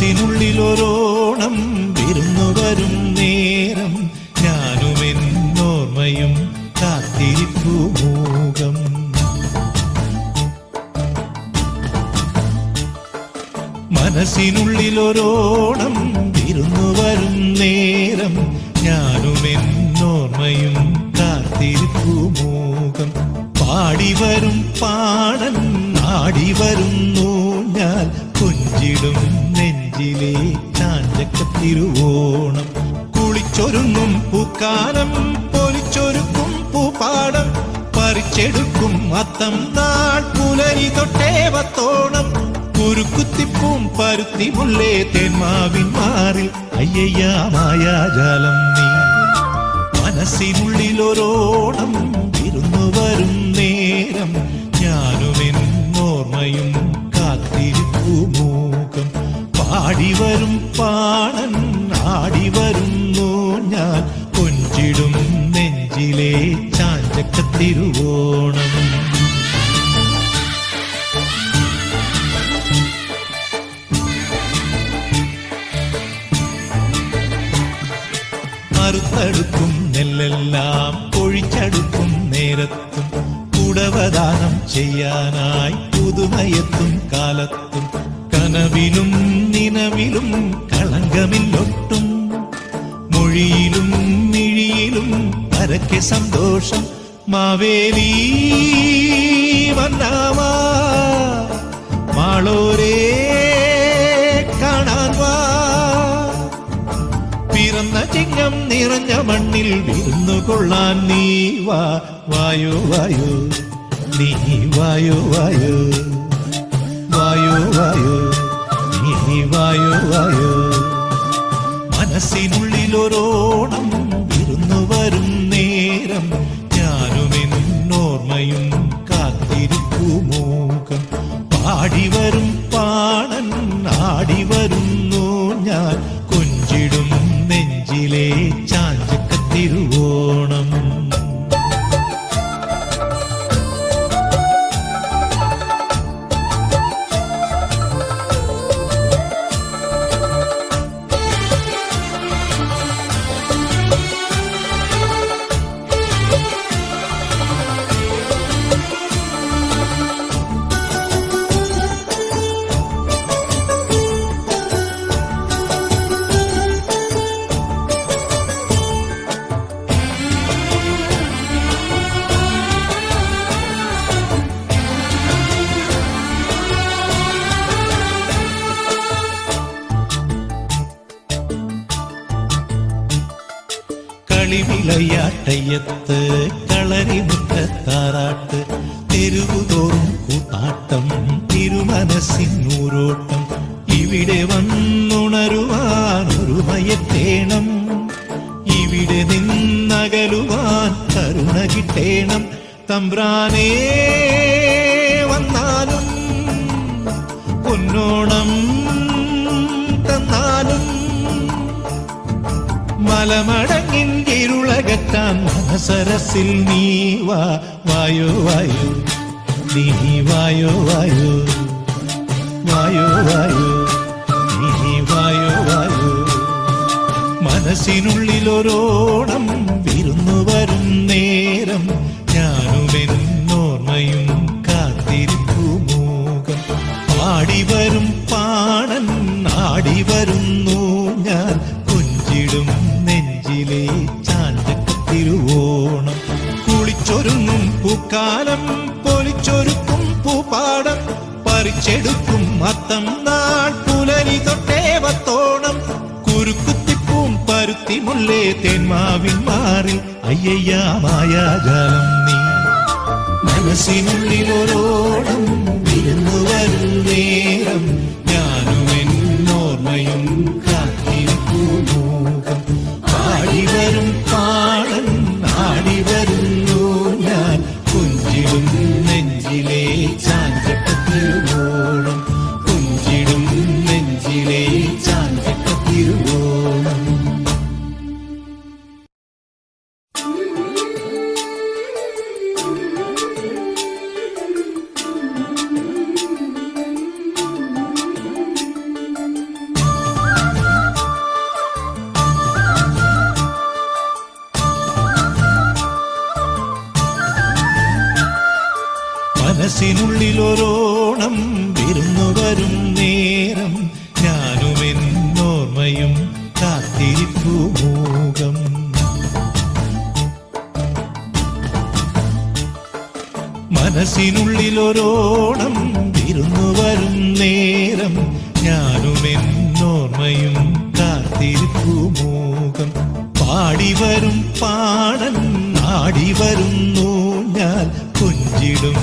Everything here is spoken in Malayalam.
മനസ്സിനുള്ളിലൊരോണം വിരുന്നു വരും നേരം ഞാനുമെന്നോർമ്മയും കാത്തിരിപ്പു മൂകം. മനസ്സിനുള്ളിലൊരോണം വിരുന്നു വരും നേരം ഞാനുമെന്നോർമ്മയും കാത്തിരിപ്പു മൂകം. പാടിവരും പാടൻ ആടിവരുന്നു ഞാൻ കൊഞ്ചിടും നെഞ്ചിലെ ചാഞ്ചക്കത്തിരുവോണം. കുളിച്ചൊരുങ്ങും പൂക്കാലം പൊലിച്ചൊരുക്കും പൂപ്പാടം പറിച്ചെടുക്കും അത്തം നാൾ പുലരി തൊട്ടേവത്തോണം. കുരുക്കുത്തിപ്പൂം പരുത്തി മുല്ലേ തേന്മാവിൻ മാറിൽ അയ്യയ്യ മായാജാലം നീ. മനസ്സിനുള്ളിലൊരോണം വിരുന്നു വരും നേരം ഞാനുമെന്നോർമ്മയും കാത്തിരിപ്പു മൂകം. പാടിവരും പാണൻ ആടിവരുന്നു ഞാൻ കൊഞ്ചിടും നെഞ്ചിലെ ചാഞ്ചക്കത്തിരുവോണം. മറുത്തടുക്കും നെല്ലെല്ലാം പൊഴിച്ചടുക്കും നേരത്തും കുടവദാനം ചെയ്യാനായി പുതുമയെത്തും കാലത്തും കനവിലും നിനവിലും കളങ്കമില്ലൊട്ടും. മൊഴിയിലും മിഴിയിലും പരക്കെ സന്തോഷം. മാവേലി വന്നാമാ മാളോരേ കാണാൻ വാ. പിറന്ന ചിങ്ങം നിറഞ്ഞ മണ്ണിൽ വിരുന്നു കൊള്ളാൻ നീ വാ. വായോ വായോ നീ വായോ വായോ വായോ വായോ നീ വായോ വായോ. മനസ്സിനുള്ളിലൊരോണം വിരുന്നു വരും നേരം ഞാനുമെന്നോർമ്മയും കാത്തിരിപ്പു മൂകം. പാടിവരും പാണൻ ആടിവരുന്നു ഞാൻ കൊഞ്ചിടും നെഞ്ചിലെ ചാഞ്ചക്കത്തിരുവോണം. കളിവിളയാട്ടയ്യത്ത് കളരിമുറ്റത്താറാട്ട് തെരുവുതോറും കൂത്താട്ടം തിരുമനസ്സിനൂരോട്ടം. ഇവിടെ വന്നുണരുവാൻ ഒരുമയെത്തേണം. ഇവിടെ നിന്നകലുവാൻ കരുണ കിട്ടേണം. തമ്പ്രാനേ വന്നാലും പൊന്നോണം തന്നാലും മലമടങ്ങിൻ ഇരുളകറ്റാൻ മനസരസിൽ നീ വാ. വായോ വായോ നീ വായോ വായോ വായോ വായോ നീ വായോ വായോ. മനസ്സിനുള്ളിലൊരോണം വിരുന്നു വരും നേരം ഞാനുമെന്നോർമ്മയും കാത്തിരിപ്പു മൂകം. പാടിവരും പാണൻ ആടിവരുന്നു ഞാൻ കൊഞ്ചിടും നെഞ്ചിലെ ചാഞ്ചക്കത്തിരുവോണം. കുളിച്ചൊരുങ്ങും പൂക്കാലം പൊലിച്ചൊരുക്കും പൂപ്പാടം പറിച്ചെടുക്കും അത്തം നാൾ പുലരി തൊട്ടേവത്തോണം. കുരുക്കുത്തിപ്പൂം പരുത്തി മുല്ലേ തേന്മാവിൻ മാറിൽ അയ്യയ്യ മായാജാലം നീ. മനസ്സിനുള്ളിലൊരോണം വിരുന്നു വരും നേരം ഞാനുമെന്നോർമ്മയും കാത്തിരിപ്പു മൂകം. പാടിവരും പാടൻ ആടിവരുന്നു ഞാൻ കൊഞ്ചിടും നെഞ്ചിലെ ചാഞ്ചക്കത്തിരുവോണം. കൊഞ്ചിടും നെഞ്ചിലെ ചാഞ്ചക്കത്തിരുവോണം. മനസ്സിനുള്ളിലൊരോണം വിരുന്നു വരും നേരം ഞാനും എന്നോർമ്മയും കാത്തിരിപ്പു മൂകം. മനസ്സിനുള്ളിലൊരോണം വിരുന്നു വരും നേരം ഞാനും എന്നോർമ്മയും കാത്തിരിപ്പു മൂകം. പാടിവരും പാടൻ ആടിവരുന്നു ഞാൻ കൊഞ്ചിടും